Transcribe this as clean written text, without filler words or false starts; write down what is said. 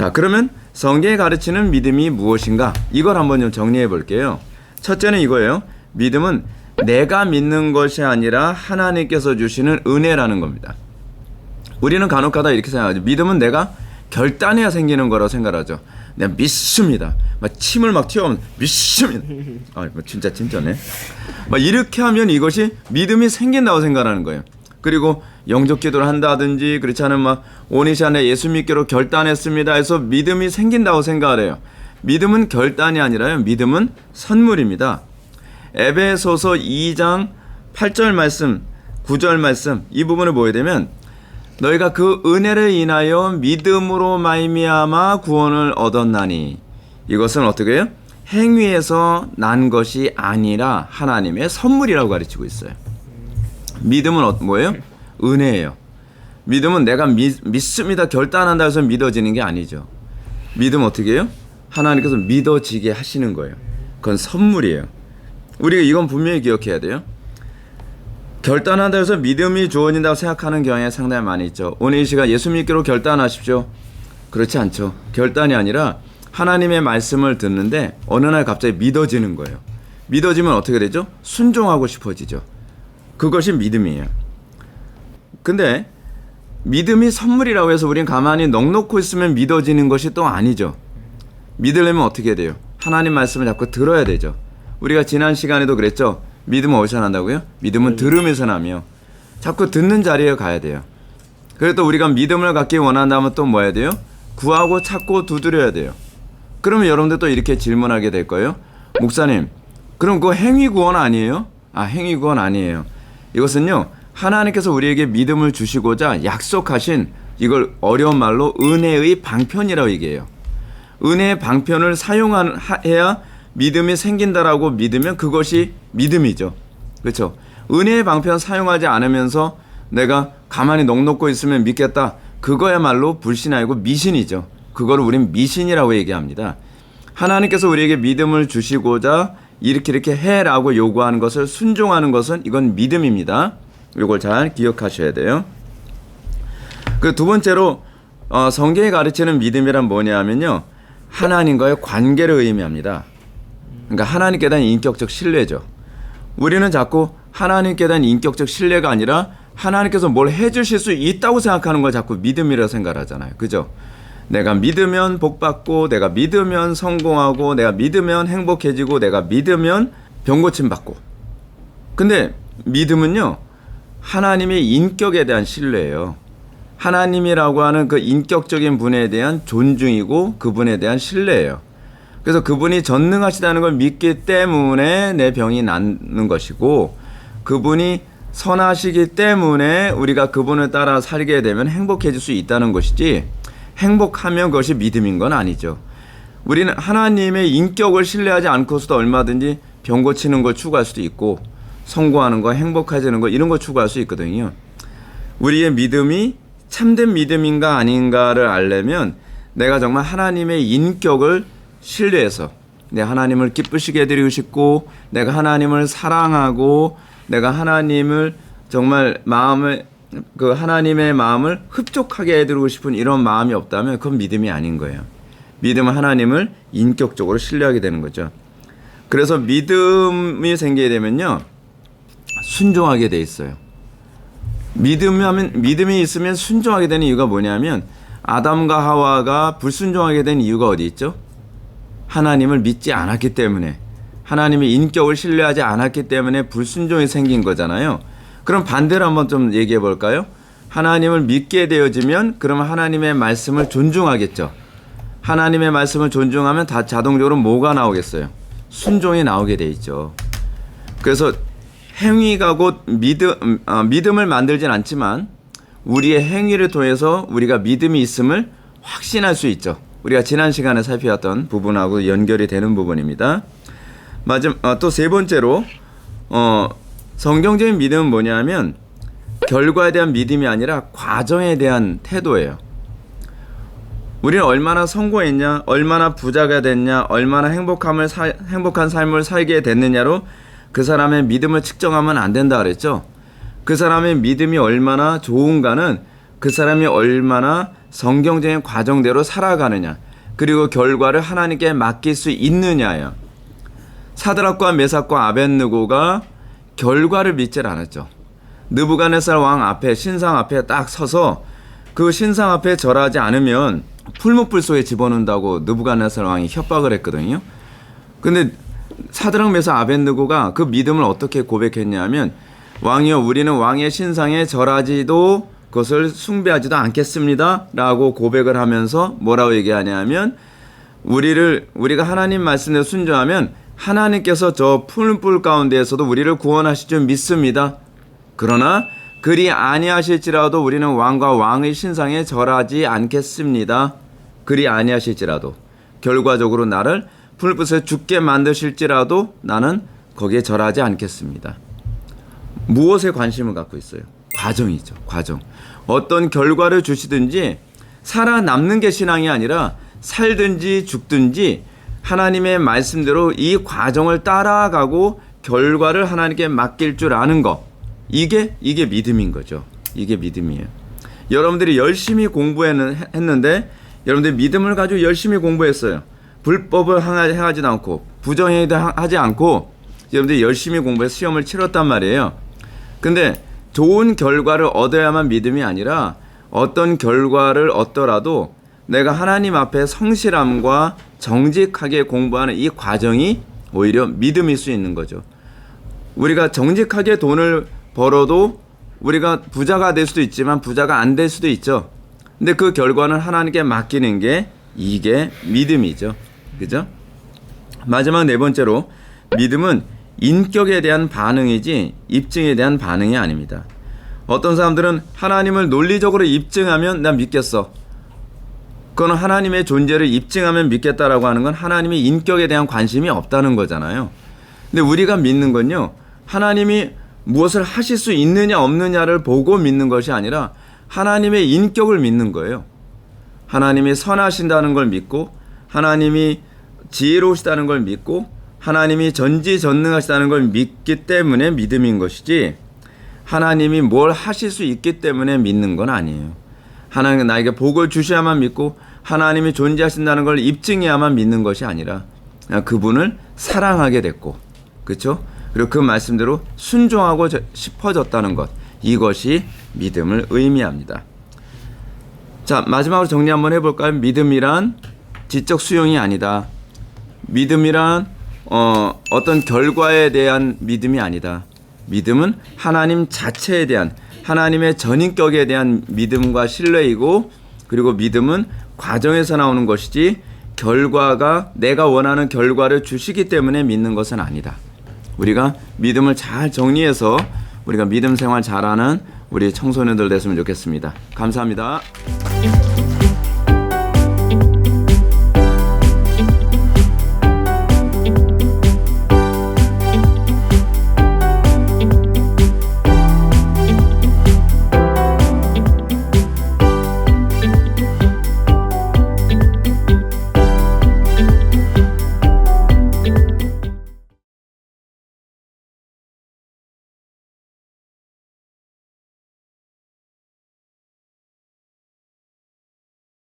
자, 그러면 성경이 가르치는 믿음이 무엇인가? 이걸 한번 좀 정리해 볼게요. 첫째는 이거예요. 믿음은 내가 믿는 것이 아니라 하나님께서 주시는 은혜라는 겁니다. 우리는 간혹가다 이렇게 생각하죠. 믿음은 내가 결단해야 생기는 거라고 생각하죠. 내가 믿습니다. 막 침을 막 튀어오면 믿습니다. 진짜 진짜네. 막 이렇게 하면 이것이 믿음이 생긴다고 생각하는 거예요. 그리고 영적 기도를 한다든지 그렇지 않으면 막 오니시 안에 예수 믿기로 결단했습니다 해서 믿음이 생긴다고 생각을 해요. 믿음은 결단이 아니라요. 믿음은 선물입니다. 에베소서 2장 8절 말씀, 9절 말씀 이 부분을 보게 되면 너희가 그 은혜를 인하여 믿음으로 말미암아 구원을 얻었나니 이것은 어떻게 해요? 행위에서 난 것이 아니라 하나님의 선물이라고 가르치고 있어요. 믿음은 뭐예요? 은혜예요. 믿음은 내가 믿습니다 결단한다 해서 믿어지는 게 아니죠. 믿음은 어떻게 해요? 하나님께서 믿어지게 하시는 거예요. 그건 선물이에요. 우리가 이건 분명히 기억해야 돼요. 결단한다 해서 믿음이 주어진다고 생각하는 경향이 상당히 많이 있죠. 오늘 이 시간 예수 믿기로 결단하십시오. 그렇지 않죠. 결단이 아니라 하나님의 말씀을 듣는데 어느 날 갑자기 믿어지는 거예요. 믿어지면 어떻게 되죠? 순종하고 싶어지죠. 그것이 믿음이에요. 근데 믿음이 선물이라고 해서 우리는 가만히 넋놓고 있으면 믿어지는 것이 또 아니죠. 믿으려면 어떻게 돼요? 하나님 말씀을 자꾸 들어야 되죠. 우리가 지난 시간에도 그랬죠. 믿음은 어디서 난다고요? 믿음은 들음에서 나며 자꾸 듣는 자리에 가야 돼요. 그래서 또 우리가 믿음을 갖기 원한다면 또 뭐 해야 돼요? 구하고 찾고 두드려야 돼요. 그러면 여러분들 또 이렇게 질문하게 될 거예요. 목사님, 그럼 그거 행위 구원 아니에요? 행위 구원 아니에요. 이것은요, 하나님께서 우리에게 믿음을 주시고자 약속하신 이걸 어려운 말로 은혜의 방편이라고 얘기해요. 은혜의 방편을 사용해야 믿음이 생긴다라고 믿으면 그것이 믿음이죠. 그렇죠? 은혜의 방편 사용하지 않으면서 내가 가만히 넋놓고 있으면 믿겠다. 그거야말로 불신 아니고 미신이죠. 그거를 우린 미신이라고 얘기합니다. 하나님께서 우리에게 믿음을 주시고자 이렇게 해라고 요구하는 것을 순종하는 것은 이건 믿음입니다. 이걸 잘 기억하셔야 돼요. 그 두 번째로 성경이 가르치는 믿음이란 뭐냐면요. 하나님과의 관계를 의미합니다. 그러니까 하나님께 대한 인격적 신뢰죠. 우리는 자꾸 하나님께 대한 인격적 신뢰가 아니라 하나님께서 뭘 해주실 수 있다고 생각하는 걸 자꾸 믿음이라고 생각하잖아요. 그죠? 내가 믿으면 복받고 내가 믿으면 성공하고 내가 믿으면 행복해지고 내가 믿으면 병고침 받고. 근데 믿음은요. 하나님의 인격에 대한 신뢰예요. 하나님이라고 하는 그 인격적인 분에 대한 존중이고 그분에 대한 신뢰예요. 그래서 그분이 전능하시다는 걸 믿기 때문에 내 병이 낫는 것이고 그분이 선하시기 때문에 우리가 그분을 따라 살게 되면 행복해질 수 있다는 것이지 행복하면 그것이 믿음인 건 아니죠. 우리는 하나님의 인격을 신뢰하지 않고서도 얼마든지 병 고치는 걸 추구할 수도 있고 성공하는 거, 행복해지는 거 이런 거 추구할 수 있거든요. 우리의 믿음이 참된 믿음인가 아닌가를 알려면 내가 정말 하나님의 인격을 신뢰해서 내가 하나님을 기쁘시게 해드리고 싶고 내가 하나님을 사랑하고 내가 하나님을 정말 하나님의 마음을 흡족하게 해드리고 싶은 이런 마음이 없다면 그건 믿음이 아닌 거예요. 믿음은 하나님을 인격적으로 신뢰하게 되는 거죠. 그래서 믿음이 생기게 되면요 순종하게 돼 있어요. 믿음이 있으면 순종하게 되는 이유가 뭐냐면 아담과 하와가 불순종하게 된 이유가 어디 있죠? 하나님을 믿지 않았기 때문에 하나님의 인격을 신뢰하지 않았기 때문에 불순종이 생긴 거잖아요. 그럼 반대로 한번 좀 얘기해 볼까요? 하나님을 믿게 되어지면 그러면 하나님의 말씀을 존중하겠죠. 하나님의 말씀을 존중하면 다 자동적으로 뭐가 나오겠어요? 순종이 나오게 돼 있죠. 그래서 행위가 곧 믿음을 만들진 않지만 우리의 행위를 통해서 우리가 믿음이 있음을 확신할 수 있죠. 우리가 지난 시간에 살펴봤던 부분하고 연결이 되는 부분입니다. 또 세 번째로 성경적인 믿음은 뭐냐면 결과에 대한 믿음이 아니라 과정에 대한 태도예요. 우리는 얼마나 성공했냐, 얼마나 부자가 됐냐, 얼마나 행복한 삶을 살게 됐느냐로 그 사람의 믿음을 측정하면 안 된다 그랬죠. 그 사람의 믿음이 얼마나 좋은가는 그 사람이 얼마나 성경적인 과정대로 살아가느냐, 그리고 결과를 하나님께 맡길 수 있느냐예요. 사드락과 메삭과 아벳느고가 결과를 믿질 않았죠. 느부갓네살 왕 앞에, 신상 앞에 딱 서서 그 신상 앞에 절하지 않으면 풀무불 속에 집어넣는다고 느부갓네살 왕이 협박을 했거든요. 근데 사드락, 메삭, 아벳느고가 그 믿음을 어떻게 고백했냐면, 왕이여, 우리는 왕의 신상에 절하지도 그것을 숭배하지도 않겠습니다 라고 고백을 하면서 뭐라고 얘기하냐면, 우리가 하나님 말씀에 순종하면 하나님께서 저 풀무불 가운데에서도 우리를 구원하실 줄 믿습니다. 그러나 그리 아니하실지라도 우리는 왕과 왕의 신상에 절하지 않겠습니다. 그리 아니하실지라도, 결과적으로 나를 풀무불에 죽게 만드실지라도 나는 거기에 절하지 않겠습니다. 무엇에 관심을 갖고 있어요? 과정이죠. 과정. 어떤 결과를 주시든지 살아남는 게 신앙이 아니라 살든지 죽든지 하나님의 말씀대로 이 과정을 따라가고 결과를 하나님께 맡길 줄 아는 것, 이게 믿음인 거죠. 이게 믿음이에요. 여러분들이 열심히 공부했는데, 여러분들이 믿음을 가지고 열심히 공부했어요. 불법을 행하지도 않고 부정행위도 하지 않고 여러분들이 열심히 공부해서 시험을 치렀단 말이에요. 근데 좋은 결과를 얻어야만 믿음이 아니라, 어떤 결과를 얻더라도 내가 하나님 앞에 성실함과 정직하게 공부하는 이 과정이 오히려 믿음일 수 있는 거죠. 우리가 정직하게 돈을 벌어도 우리가 부자가 될 수도 있지만 부자가 안 될 수도 있죠. 근데 그 결과는 하나님께 맡기는 게, 이게 믿음이죠. 그죠? 마지막 네 번째로, 믿음은 인격에 대한 반응이지 입증에 대한 반응이 아닙니다. 어떤 사람들은 하나님을 논리적으로 입증하면 난 믿겠어. 그건 하나님의 존재를 입증하면 믿겠다라고 하는 건 하나님의 인격에 대한 관심이 없다는 거잖아요. 근데 우리가 믿는 건요, 하나님이 무엇을 하실 수 있느냐 없느냐를 보고 믿는 것이 아니라 하나님의 인격을 믿는 거예요. 하나님이 선하신다는 걸 믿고, 하나님이 지혜로우시다는 걸 믿고, 하나님이 전지전능하시다는 걸 믿기 때문에 믿음인 것이지, 하나님이 뭘 하실 수 있기 때문에 믿는 건 아니에요. 하나님은 나에게 복을 주셔야만 믿고, 하나님이 존재하신다는 걸 입증해야만 믿는 것이 아니라 그분을 사랑하게 됐고, 그렇죠? 그리고 그 말씀대로 순종하고 싶어졌다는 것, 이것이 믿음을 의미합니다. 자, 마지막으로 정리 한번 해볼까요? 믿음이란 지적 수용이 아니다. 믿음이란 어떤 결과에 대한 믿음이 아니다. 믿음은 하나님 자체에 대한, 하나님의 전인격에 대한 믿음과 신뢰이고, 그리고 믿음은 과정에서 나오는 것이지 결과가 내가 원하는 결과를 주시기 때문에 믿는 것은 아니다. 우리가 믿음을 잘 정리해서 우리가 믿음 생활 잘하는 우리 청소년들 됐으면 좋겠습니다. 감사합니다.